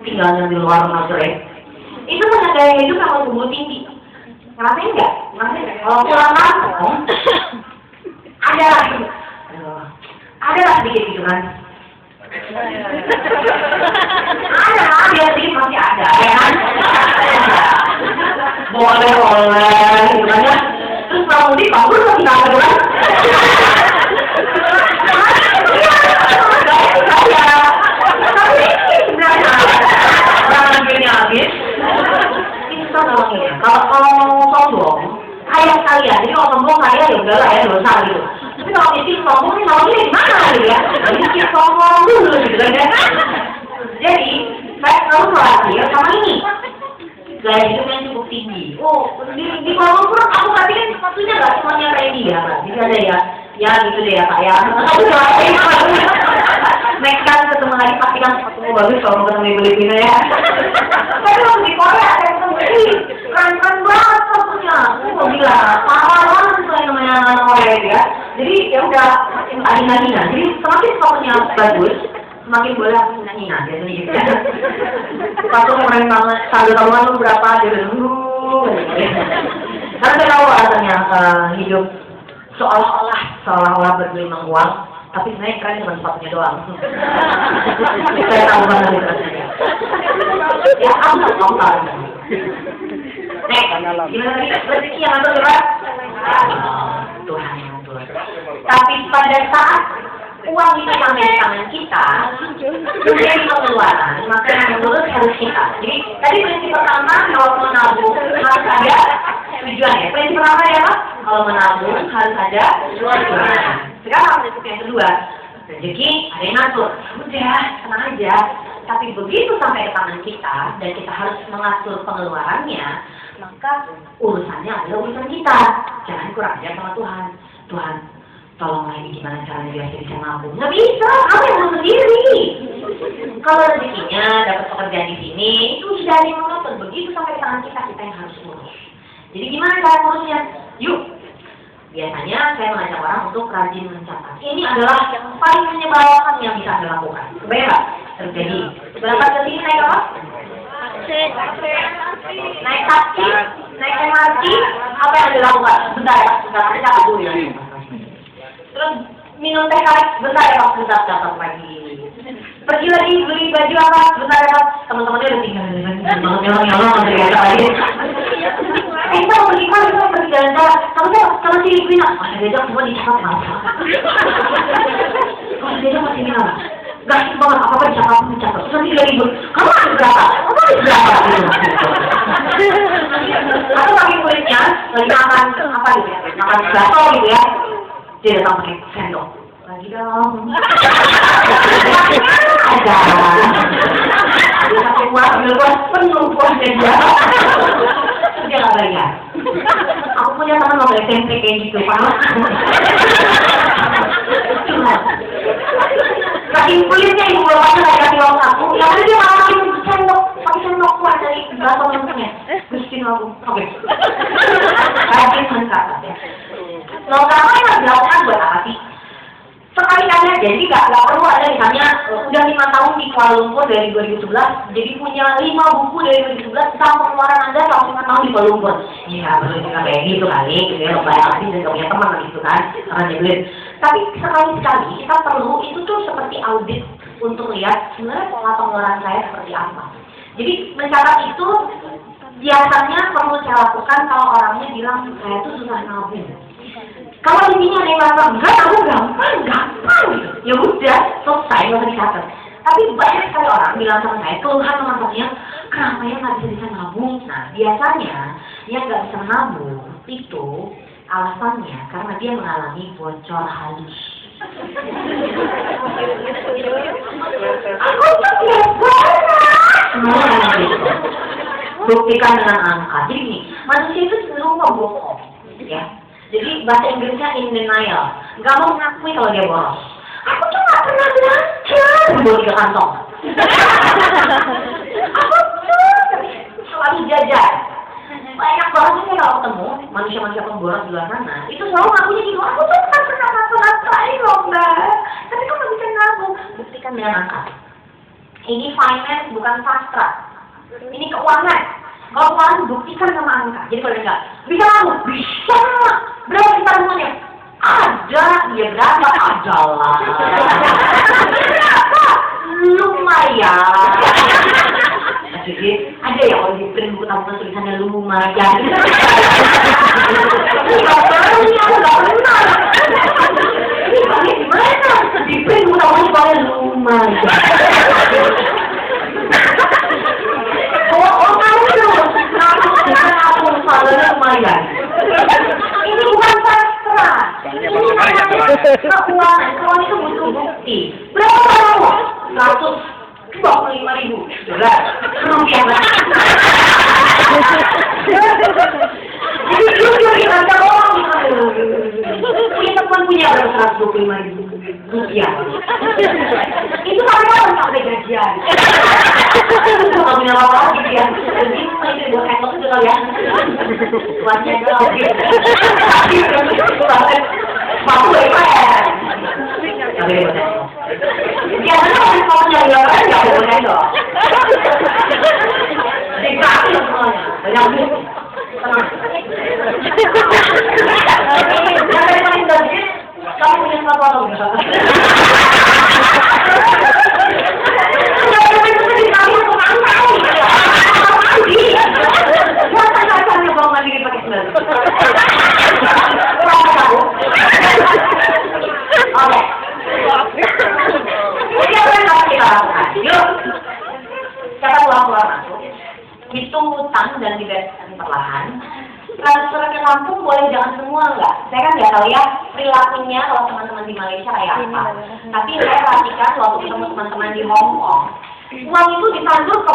tinggalnya di luar negeri, itu punya gaya hidup yang tumbuh tinggi. Ngerasain nggak? Ngerasain nggak? Kalau pulang kampung, ada lah sedikit gitu kan. Ada sedikit masih ada, ya kan? Boleh, gitu kan ya. Terus kalau mudik, bagus lagi nggak ada kan? Kalau mau sombong, kaya sekalian. Jadi kalau sombong kaya ya udahlah ya dosa gitu. Tapi kalau miskin sombong nih maunya di mana gitu ya? Miskin sombong dulu gitu kan ya. Jadi saya selalu khawatir sama ini. Gaya hidup yang cukup tinggi. Oh, di Kuala Lumpur aku perhatikan sepatunya nggak semuanya kayak dia, Pak. Jadi ada ya gitu deh ya Pak ya. Next kan ketemu lagi pastikan sepatumu bagus kalau mau ketemu ibu-ibunya ya. Tapi kalau di Korea ada keren-keren banget sepatunya. Aku mau bilang, parah banget tuh yang namanya anak Korea ya. Jadi ya udah hina-hina. Jadi semakin sepatunya bagus, semakin boleh aku hina-hina. Biasanya gitu ya. Sepatu keren banget. Sambil tahuan lu berapa dia dulu. Karena saya tahu alasannya hidup seolah-olah bergelimang uang. Tapi sebenarnya keren cuma sepatunya doang. Saya tahu banget itu rasanya. Ya, kamu tahu. Gimana tadi? Rezeki yang atur coba? Tuhan. Tapi pada saat uang itu sampai di tangan kita, menjadi pengeluaran, maka yang menurut harus kita. Jadi tadi prinsip pertama, kalau mau nabung harus ada tujuan ya. Prinsip pertama ya Pak, kalau menabung harus ada tujuan. Sekarang prinsip yang kedua, rezeki ada yang ngatur. Udah, tenang aja. Tapi begitu sampai ke tangan kita dan kita harus mengatur pengeluarannya, maka urusannya adalah urusan kita. Jangan kurang ajar sama Tuhan. Tuhan, tolong lagi gimana caranya biar saya bisa nabung. Nggak bisa, kamu yang mau sendiri. Kalau rezekinya dapat pekerjaan di sini, itu sudah ada yang mengatur. Begitu sampai ke tangan kita, kita yang harus urus. Jadi gimana cara ngurusnya? Yuk. Biasanya saya mengajak orang untuk rajin mencatat. Ini adalah yang paling menyebalkan yang bisa Anda lakukan. Kebayang nggak? Terjadi. Berangkat ke sini naik apa? Naik taksi, naik MRT, apa yang Anda lakukan? Bentar ya, bentar, Anda catat dulu ya. Terus minum teh tarik, bentar ya Pak, bentar catat lagi. Pergi lagi beli baju apa? Bentar ya Pak, teman-temannya udah tinggal nyolong lagi. Kita mau pergi mana? Kita mau pergi jalan-jalan. Sama si Wina. Masih diajak semua dicatat mas. Masih diajak masih Wina. Gak sih banget apa-apa dicatat. Terus nanti 3.000. Kamu harus berapa? Atau lagi kulitnya lagi makan apa gitu ya? Makan bakso gitu ya. Dia datang pakai sendok. Lagi dong. Ada. Dia pakai kuah, penuh kuahnya dia. Dia nggak bayar. Aku punya teman waktu SMP kayak gitu, Pak. Saking kulitnya ibu bapaknya nggak kasih uang aku, ya udah dia malah pakai sendok kuah dari bakso mentahnya. Miskin aku. Oke. Rajin mencatat ya. Logam yang dilakukan buat apa sih? Sekali-kali aja, jadi nggak perlu ada misalnya udah 5 tahun di Kuala Lumpur dari 2011, jadi punya 5 buku dari 2011 tentang pengeluaran Anda selama 5 tahun di Kuala Lumpur. Iya, perlu juga kayak gitu kali, gitu ya, bayar habis dan gak punya teman gitu kan, karena nyebelin. Tapi sekali-sekali kita perlu itu tuh seperti audit untuk lihat sebenarnya pola pengeluaran saya seperti apa. Jadi mencatat itu biasanya perlu saya lakukan kalau orangnya bilang saya tuh susah nabung. Kalau di sini ada yang bilang, enggak, aku gampang. Ya udah, selesai, nggak usah dicatat. Tapi banyak sekali orang bilang sama saya, keluhan nomor satunya, kenapa ya nggak bisa nabung? Nah, biasanya yang nggak bisa nabung itu alasannya karena dia mengalami bocor halus. Aku tuh biasa. Buktikan dengan angka. Jadi gini, manusia itu cenderung bohong, ya. Jadi bahasa Inggrisnya in denial, nggak mau mengakui kalau dia boros. Aku tuh nggak pernah belanja, bawa 3 kantong. Aku tuh selalu jajan. Banyak banget sih kalau ketemu manusia-manusia pemboros di luar sana, itu selalu ngakunya gitu. Aku tuh nggak pernah ngapa-ngapain loh mbak. Tapi kok nggak bisa nabung? Buktikan dengan angka. Ini finance bukan sastra. Ini keuangan. Kalau keuangan buktikan sama angka. Jadi kalau enggak, bisa kamu? Bisa. Berapa kita rumahnya? Ada. Ya berapa? Ada lah. Berapa? Lumayan. Jadi ada ya kalau di print buku tabungan tulisannya lumayan. Enggak pernah. Ini bagaimana? Di print buku tabungan tulisannya lumayan. Lumayan. Ini bukan sastra. Ini namanya keuangan. Keuangan itu butuh bukti. Berapa kamu? 125.000 dolar. Rupiah. Jadi jujur kita orang. Punya teman punya berapa 125.000 rupiah. Itu sampai gajian. Itu nggak punya apa-apa gitu ya. Jadi itu udah kayak itu kali ya. Wajah kalau gitu. Mampu ya. Tapi benar. Ya benar kalau nyari orang nggak boleh dong. Dikasih semuanya. Banyak duit. Tenang. Jangan main gaji. Kamu punya sepatu atau enggak? Hitung utang dan dibereskan perlahan. Transfer ke kampung boleh, jangan semua enggak. Saya kan nggak tahu ya perilakunya kalau teman-teman di Malaysia kayak apa. Tapi saya perhatikan waktu ketemu teman-teman di Hong Kong, uang itu ditandur ke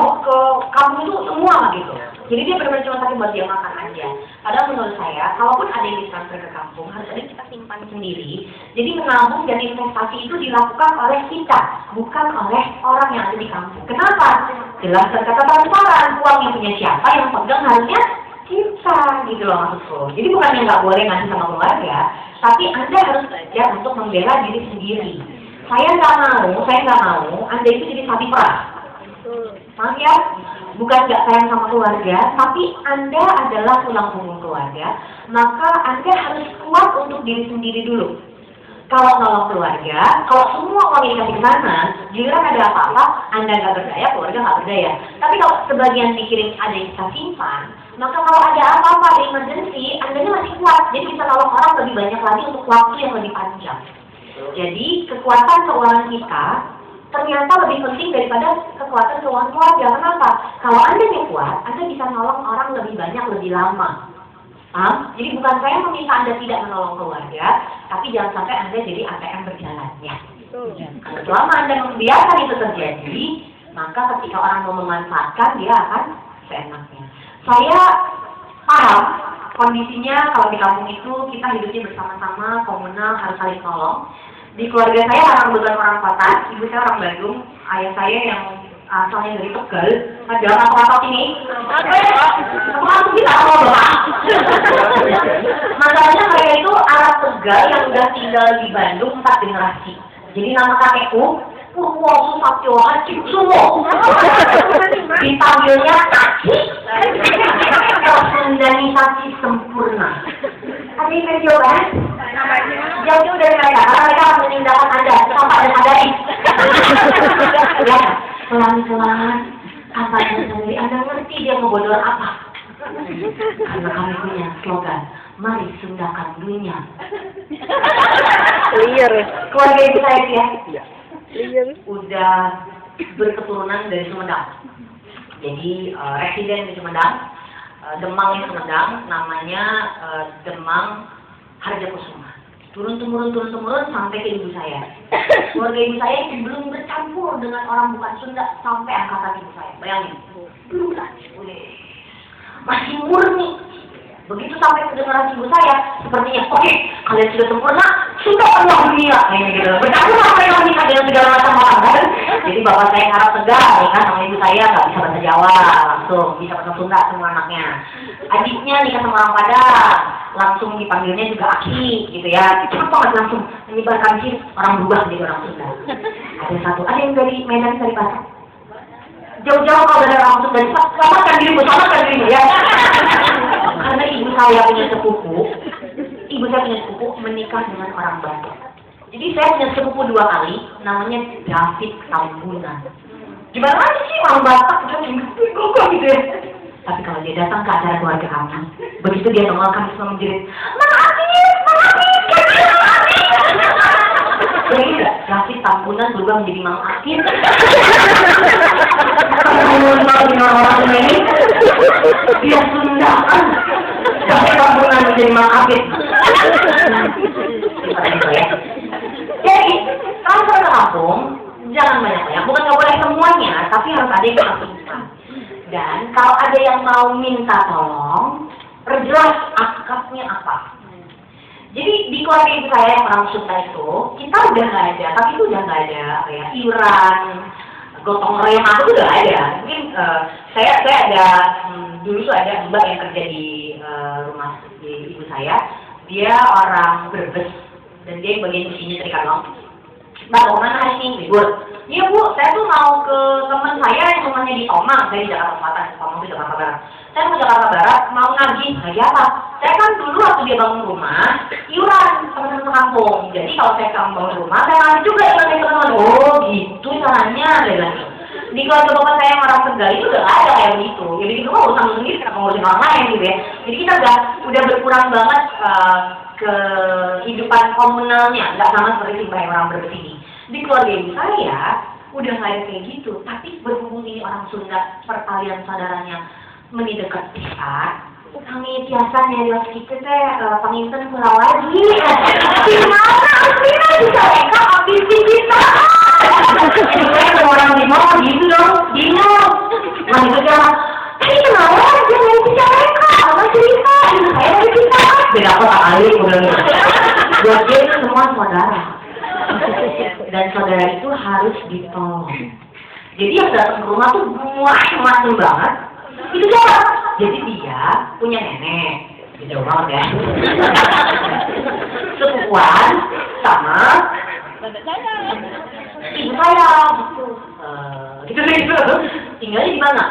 kampung itu semua gitu. Jadi dia benar-benar cuma pakai buat dia makan aja. Padahal menurut saya, kalaupun ada yang ditransfer ke kampung, harus ada yang kita simpan sendiri. Jadi menabung dan investasi itu dilakukan oleh kita, bukan oleh orang yang ada di kampung. Kenapa? Jelas terkata transparan, uang yang punya siapa yang pegang harusnya kita, gitu loh maksudku. Jadi bukan yang nggak boleh ngasih sama keluarga, tapi Anda harus belajar untuk membela diri sendiri. Saya nggak mau Anda itu jadi sapi perah. Maaf ya, bukan nggak sayang sama keluarga, tapi Anda adalah tulang punggung keluarga, maka Anda harus kuat untuk diri sendiri dulu. Kalau nolong keluarga, kalau semua uang yang dikasih ke sana, giliran ada apa-apa, Anda nggak berdaya, keluarga nggak berdaya. Tapi kalau sebagian pikirin ada yang kita simpan, maka kalau ada apa-apa, ada emergency, Anda masih kuat. Jadi bisa nolong orang lebih banyak lagi untuk waktu yang lebih panjang. Jadi kekuatan keuangan kita ternyata lebih penting daripada kekuatan keuangan keluarga. Kenapa? Kalau Anda yang kuat, Anda bisa nolong orang lebih banyak, lebih lama. Jadi bukan saya meminta Anda tidak menolong keluarga, tapi jangan sampai Anda jadi ATM berjalan. Ya. Selama Anda membiarkan itu terjadi, maka ketika orang mau memanfaatkan, dia akan seenaknya. Saya paham kondisinya kalau di kampung itu kita hidupnya bersama-sama, komunal, harus saling tolong. Di keluarga saya bukan orang kota, ibu saya orang Bandung, ayah saya yang asalnya dari Tegal. Ada apa-apa ini? Apa kita mau bapak? Masalahnya saya itu anak Tegal yang udah tinggal di Bandung 4 generasi. Jadi nama kakekku Purwo Susatyo Haji Sumo. Dipanggilnya Kaki. Personalisasi sempurna. Ada yang saya coba? Jauh-jauh dari mereka, karena mereka akan meninggalkan Anda sampai ada sadari. Ya, pelan-pelan, apa yang sendiri Anda ngerti dia ngebodol apa. Karena kami punya slogan, mari sundahkan dunia. Clear. Keluarga ibu saya ya, Clear. udah berketurunan dari Sumedang. Jadi residen di Sumedang, Demang yang Sumedang, namanya Demang Harjakusuma. Turun-temurun sampai ke ibu saya. Keluarga ibu saya yang belum bercampur dengan orang bukan Sunda sampai angkatan ibu saya. Bayangin, belum masih murni. Begitu sampai ke generasi ibu saya, sepertinya, oke, kalian sudah sempurna, sudah penuh dunia. Gitu. Bercampur sampai yang nikah dengan segala macam orang kan. Jadi bapak saya harap tegar, nikah sama ibu saya nggak bisa bahasa Jawa, langsung bisa bahasa Sunda semua anaknya. Adiknya nikah sama orang Padang, langsung dipanggilnya juga Aki, gitu ya. Cepet banget langsung menyebarkan sih orang berubah jadi orang Sunda. Ada yang dari Medan, dari Batak. Jauh-jauh kalau ada orang dan selamatkan dirimu ya. Karena ibu saya punya sepupu menikah dengan orang Batak. Jadi saya punya sepupu 2 kali, namanya David Tambunan. Gimana sih orang Batak udah gitu ya. Tapi kalau dia datang ke acara keluarga kami, begitu dia nongol kami semua menjerit, Jadi David Tambunan berubah menjadi Mang Akin. Orang ini dia Sundakan. David Tambunan menjadi Mang Akin. Jadi kalau ke kampung jangan banyak-banyak. Bukan nggak boleh semuanya, tapi harus ada yang kita. Dan kalau ada yang mau minta tolong, perjelas akadnya apa. Jadi di keluarga ibu saya yang orang Sunda itu, kita udah nggak ada, tapi itu udah nggak ada kayak iuran, gotong royong aku tuh udah ada. Mungkin saya ada dulu tuh ada mbak yang kerja di rumah di ibu saya, dia orang Brebes dan dia bagian mesinnya dari kalong. Mbak mau mana hari ini libur? Iya bu, saya tuh mau ke teman saya yang rumahnya di Tomang, saya di Jakarta Selatan, Tomang di Jakarta Barat. Saya mau Jakarta Barat, mau nagih apa? Saya kan dulu waktu dia bangun rumah, iuran teman-teman kampung. Jadi kalau saya bangun rumah, saya nagih juga iuran teman-teman. Oh gitu caranya, di keluarga bapak saya yang orang Tegal itu udah ada kayak begitu. Ya begitu mah urusan sendiri, kenapa ngurusin orang lain gitu ya. Jadi kita udah berkurang banget kehidupan komunalnya, nggak sama seperti yang orang Brebes ini. Di keluarga ibu saya udah nggak ada kayak gitu, tapi berhubung ini orang Sunda, perkalian saudaranya mendekat pisah, kami biasanya lihat kita penginten pulau lagi. Gimana akhirnya bisa mereka habis kita? Saya orang Timur gitu dong, bingung. Nah itu dia, ini kenapa dia mau pisah mereka? Apa cerita? Saya mau pisah. Beda kota kali, udah. Buat dia itu semua saudara. Dan saudara itu harus ditolong. Jadi yang datang ke rumah tuh macam banget. Itu siapa? Jadi dia punya nenek. Jauh banget ya. Sepupuan sama ibu saya gitu. Tinggalnya di mana?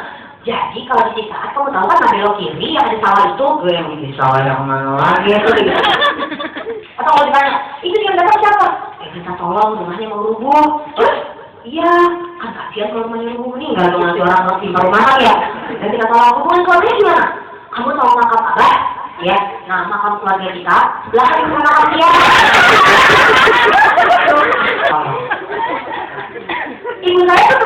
Jadi kalau di Cikat, kamu tahu kan ada belok kiri yang ada sawah itu, gue yang di sawah yang mana lagi itu gitu. Atau kalau ditanya, itu yang datang siapa? Minta tolong rumahnya mau rubuh. Terus iya, kan kasihan kalau rumahnya rubuh nih, nggak dong nanti orang ngerti baru masak ya. Dan kita tolong hubungan keluarganya gimana? Kamu tahu makam abah? Ya, nah makam keluarga kita sebelah kan rumah makam dia. Ibu saya tuh